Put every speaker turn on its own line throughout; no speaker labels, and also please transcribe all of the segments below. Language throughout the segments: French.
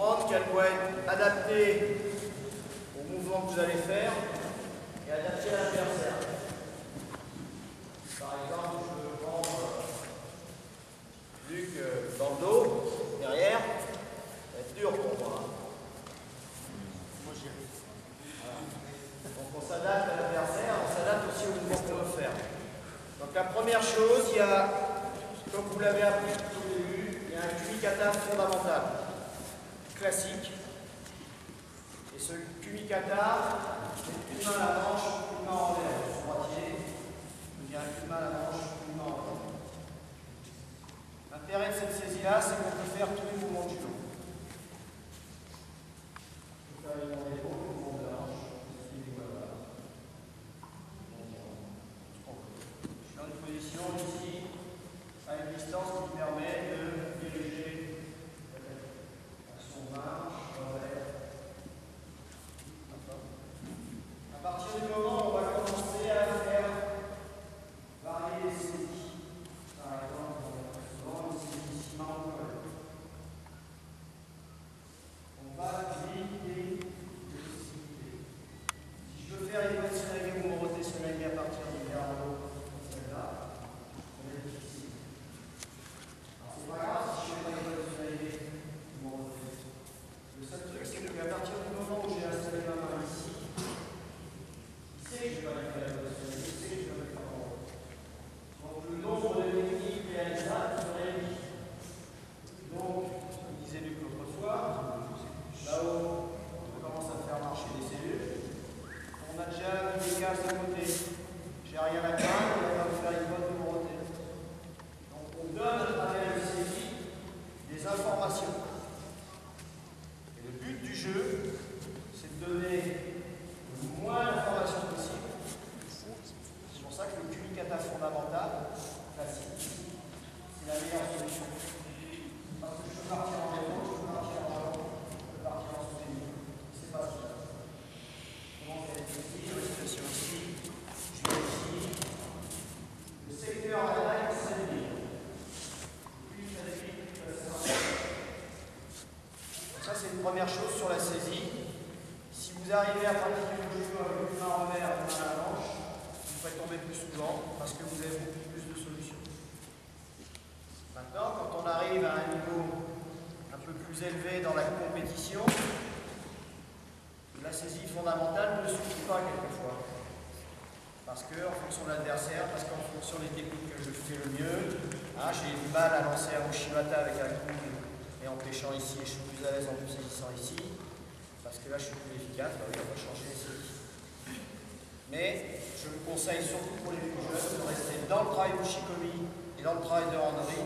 comprendre qu'elle doit être adaptée au mouvement que vous allez faire et adaptée à l'adversaire. Par exemple, je veux prendre Luc dans le dos, derrière, ça va être dur pour moi. Moi j'y arrive. Voilà. Donc on s'adapte à l'adversaire, on s'adapte aussi au mouvement qu'on veut faire. Donc la première chose, il y a, comme vous l'avez appris tout au début, il y a un kumikata fondamental, classique. Et ce kumikata, c'est une main à la manche, une main en l'air, droitier. Il y a une main à la manche, une main en l'air. L'intérêt de cette saisie-là, c'est qu'on peut faire tous les mouvements du dos. On peut faire les mouvements d'épaule, les mouvements de la hanche, les mouvements de la hanche. Je suis dans une position ici, à une distance qui permet de diriger son main en l'air. À partir du moment où on va commencer à faire varier les saisies, par exemple, souvent une saisie ici main au col, on va limiter les possibilités. Si je veux faire une position avec mon rotation à partir du verre en haut, comme celle-là, ça va être difficile. Alors c'est pas grave si je fais pas une position avec mon rotation. Le seul truc, c'est qu'à partir du moment où j'ai installé ma main ici, il sait que je vais pas faire la position, il sait que je vais faire en haut. Donc le nombre de techniques réalisables serait réduit. Donc, comme disait Luc l'autre fois, là-haut, on commence à faire marcher les cellules. On a déjà mis des cases de côté. J'ai rien à craindre, on va faire une bonne numéroté. Donc on donne à travers le saisie des informations. Et le but du jeu, c'est de donner le moins d'informations possible. C'est pour ça que le kumikata fondamental, classique, c'est la meilleure solution. Parce que je peux partir en vélo, je peux partir en ballon, je peux partir en soutenu. C'est pas ça. Comment faire ici, la situation ici, je vais ici. Le secteur à la ligne, c'est le lit. Plus ça décrit, plus ça sert. Ça, c'est une première chose sur la saisie. Si vous arrivez à pratiquer le jeu avec une main en l'air et une main à la manche, vous pourrez tomber plus souvent parce que vous avez beaucoup plus de solutions. Maintenant, quand on arrive à un niveau un peu plus élevé dans la compétition, la saisie fondamentale ne suffit pas quelquefois. Parce qu'en fonction de l'adversaire, parce qu'en fonction des techniques que je fais le mieux, j'ai du mal à lancer un Ushimata avec un coup et en pêchant ici, et je suis plus à l'aise en saisissant ici, parce que là je suis plus efficace, oui, on va changer les saisies. Mais je vous conseille surtout pour les plus jeunes de rester dans le travail d'Ushikomi et dans le travail de randonnée,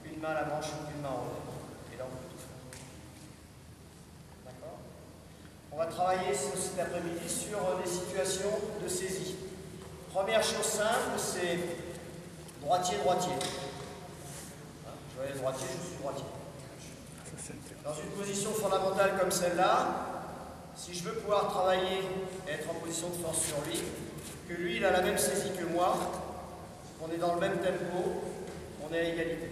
une main à la manche, une main en haut. Et là on peut tout faire. D'accord ? On va travailler cet après-midi sur des situations de saisie. Première chose simple, c'est droitier-droitier. Je vois les droitiers, je suis droitier. Dans une position fondamentale comme celle-là, si je veux pouvoir travailler et être en position de force sur lui, que lui il a la même saisie que moi, qu'on est dans le même tempo, on est à égalité.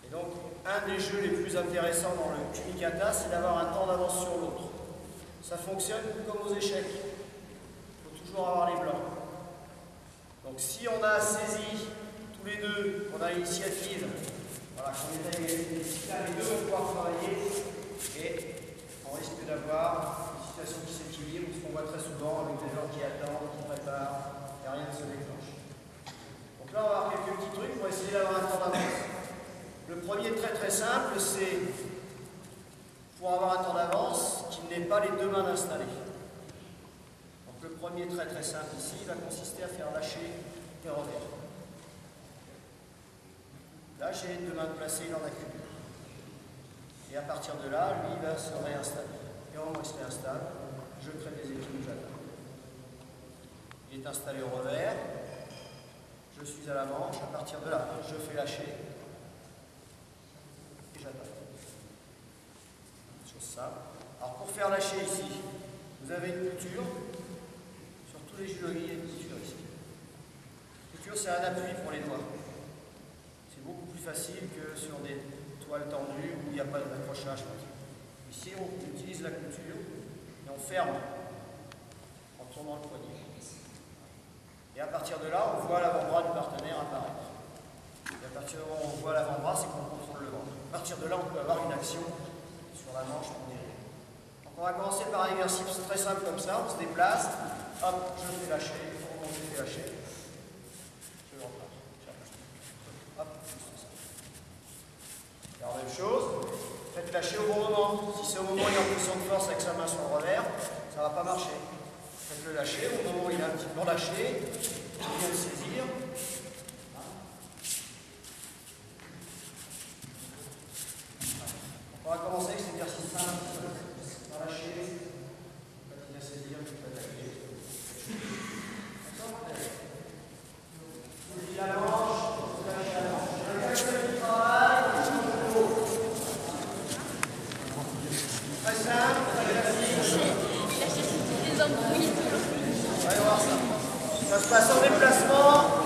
Et donc, un des jeux les plus intéressants dans le kumikata, c'est d'avoir un temps d'avance sur l'autre. Ça fonctionne comme aux échecs. Il faut toujours avoir les blancs. Donc si on a saisi tous les deux, qu'on a l'initiative, voilà, qu'on est à égalité, les deux vont pouvoir travailler et on risque d'avoir une situation qui s'équilibre, ce qu'on voit très souvent avec des gens qui attendent, qui préparent, et rien ne se déclenche. Donc là on va avoir quelques petits trucs pour essayer d'avoir un temps d'avance. Le premier très très simple, c'est pour avoir un temps d'avance qui n'est pas les deux mains installées. Donc le premier très très simple ici va consister à faire lâcher les revers. Là j'ai deux mains placées, il en accumule. Et à partir de là, lui il va se réinstaller. Et au moment où il se réinstalle, je crée des équilibres j'attaque. Il est installé au revers, je suis à la manche, à partir de là, je fais lâcher et j'attaque. Chose simple. Alors pour faire lâcher ici, vous avez une couture. Sur tous les judogi, il y a une couture ici. La couture, c'est un appui pour les doigts. C'est beaucoup plus facile que sur des toile tendue où il n'y a pas d'accrochage. Ici, on utilise la couture et on ferme en tournant le poignet. Et à partir de là, on voit l'avant-bras du partenaire apparaître. Et à partir du moment où on voit l'avant-bras, c'est qu'on contrôle le ventre. À partir de là, on peut avoir une action sur la manche pour dériver. Donc on va commencer par un exercice très simple comme ça. On se déplace. Hop, je fais lâcher. On fait lâcher. Je repars. Hop, juste ça. Alors, même chose. Faites lâcher au bon moment. Si c'est au moment où il est en position de force avec sa main sur le revers, ça ne va pas marcher. Faites-le lâcher au moment où il a un petit peu lâché. Il vient de saisir. On va commencer avec cet exercice simple. On va lâcher. Quand il vient saisir, il peut attaquer. Oublie la manche. Lâchez la manche. Je regarde le travail. Très simple, très classique.
Il a cherché des embrouilles.
Allez voir ça. Ça se passe en déplacement.